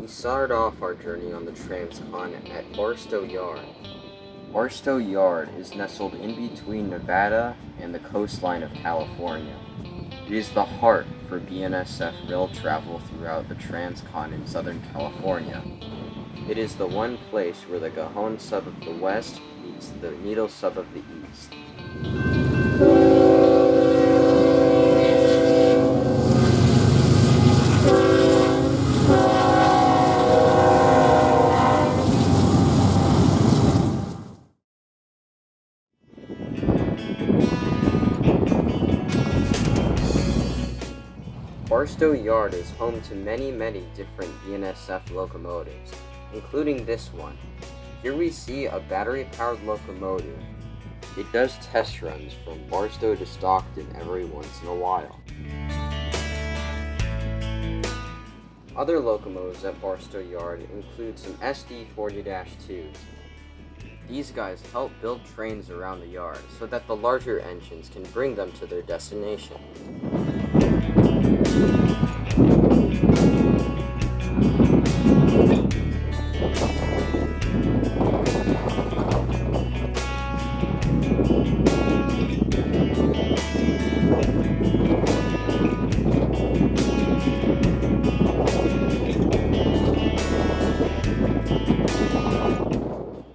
We started off our journey on the Transcon at Barstow Yard. Barstow Yard is nestled in between Nevada and the coastline of California. It is the heart for BNSF rail travel throughout the Transcon in Southern California. It is the one place where the Cajon sub of the West meets the Needle sub of the East. Barstow Yard is home to many different BNSF locomotives, including this one. Here we see a battery-powered locomotive. It does test runs from Barstow to Stockton every once in a while. Other locomotives at Barstow Yard include some SD40-2s. These guys help build trains around the yard so that the larger engines can bring them to their destination.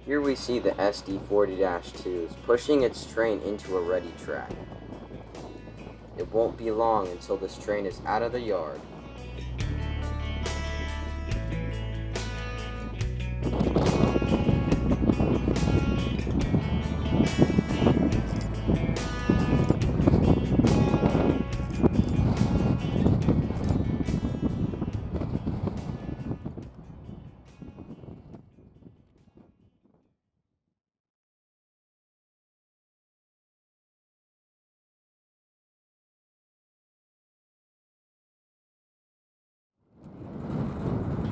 Here we see the SD40-2s pushing its train into a ready track. It won't be long until this train is out of the yard.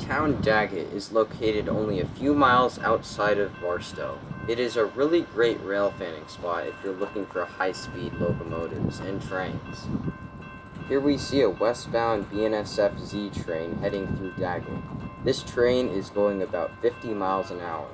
Town Daggett is located only a few miles outside of Barstow. It is a really great rail fanning spot if you're looking for high-speed locomotives and trains. Here we see a westbound BNSF Z train heading through Daggett. This train is going about 50 miles an hour.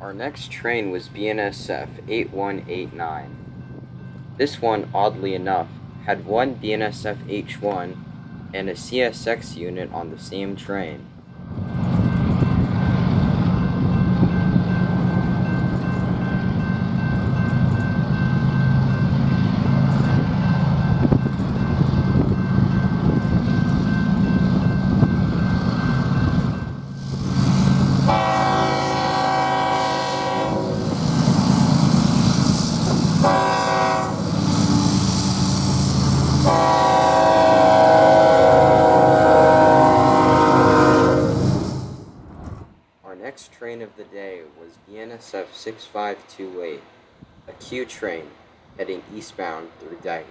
Our next train was BNSF 8189. This one, oddly enough, had one BNSF H1 and a CSX unit on the same train. Next train of the day was BNSF 6528, a Q train heading eastbound through Daggett.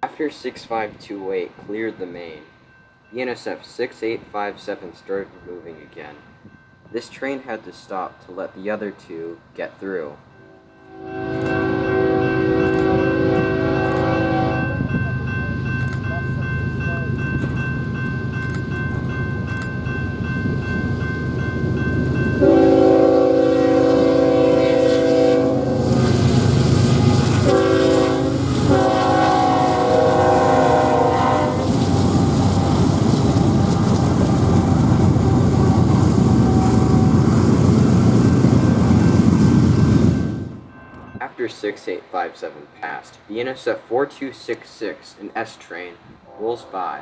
After 6528 cleared the main, BNSF 6857 started moving again. This train had to stop to let the other two get through. After 6857 passed, BNSF 4266, an S train, rolls by.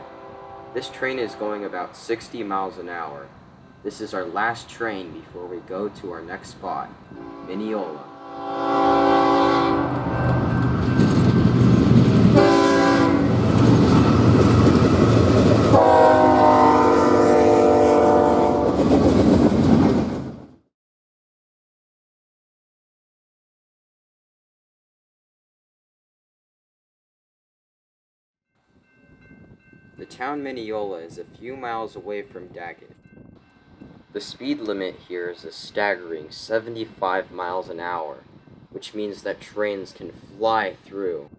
This train is going about 60 miles an hour. This is our last train before we go to our next spot, Minneola. The town Minneola is a few miles away from Daggett. The speed limit here is a staggering 75 miles an hour, which means that trains can fly through.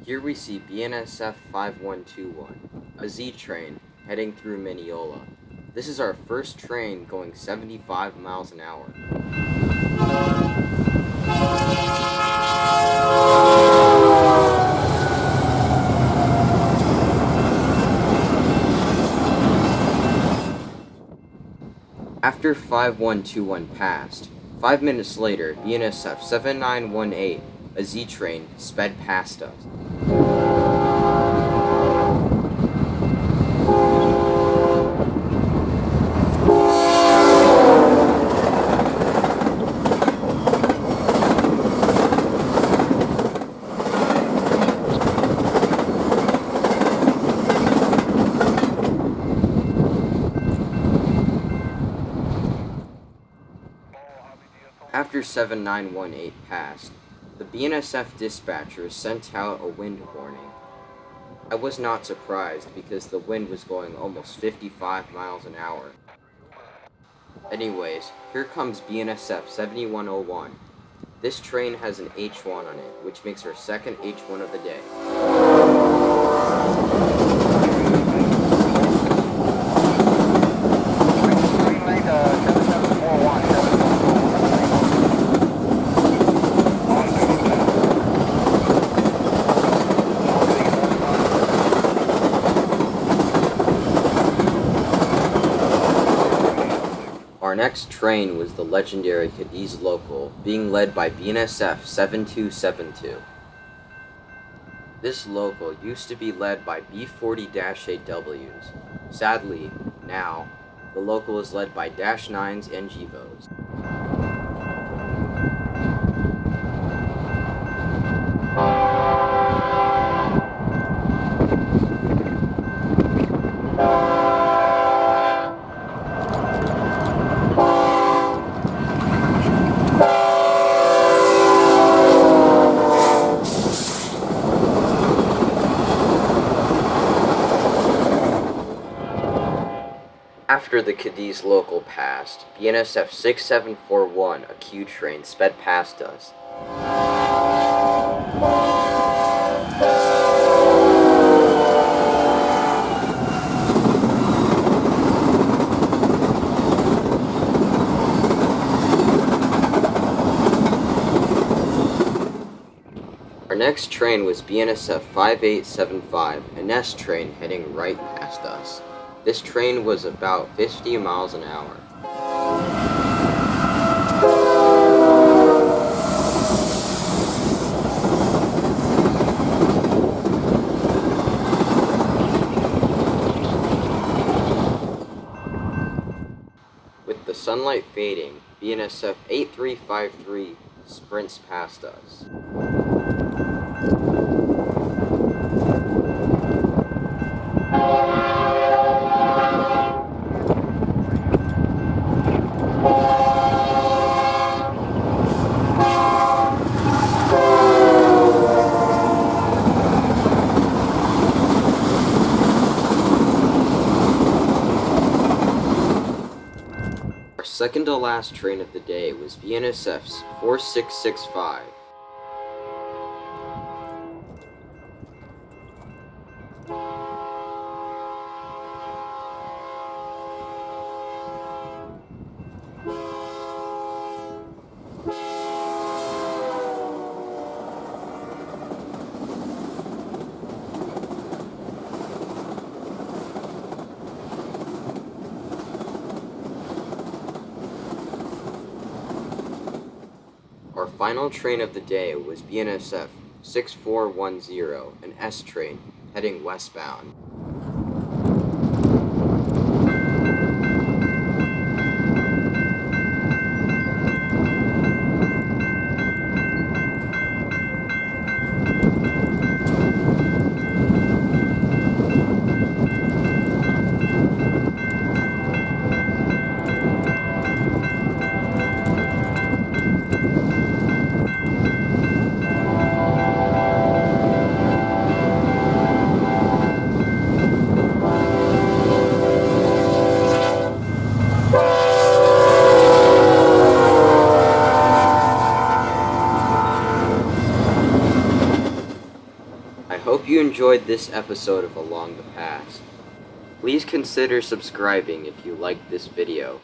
Here we see BNSF 5121, a Z train heading through Minneola. This is our first train going 75 miles an hour. After 5121 passed, 5 minutes later, BNSF 7918, a Z train, sped past us. After 7918 passed, the BNSF dispatcher sent out a wind warning. I was not surprised because the wind was going almost 55 miles an hour. Anyways, here comes BNSF 7101. This train has an H1 on it, which makes our second H1 of the day. Our next train was the legendary Cadiz Local, being led by BNSF 7272. This local used to be led by B40-8Ws. Sadly, now, the local is led by -9s and GVOs. After the Cadiz local passed, BNSF 6741, a Q train, sped past us. Our next train was BNSF 5875, an S train heading right past us. This train was about 50 miles an hour. With the sunlight fading, BNSF 8353 sprints past us. Our second to last train of the day was BNSF's 4665. Our final train of the day was BNSF 6410, an S train, heading westbound. I hope you enjoyed this episode of Along the Past. Please consider subscribing if you liked this video.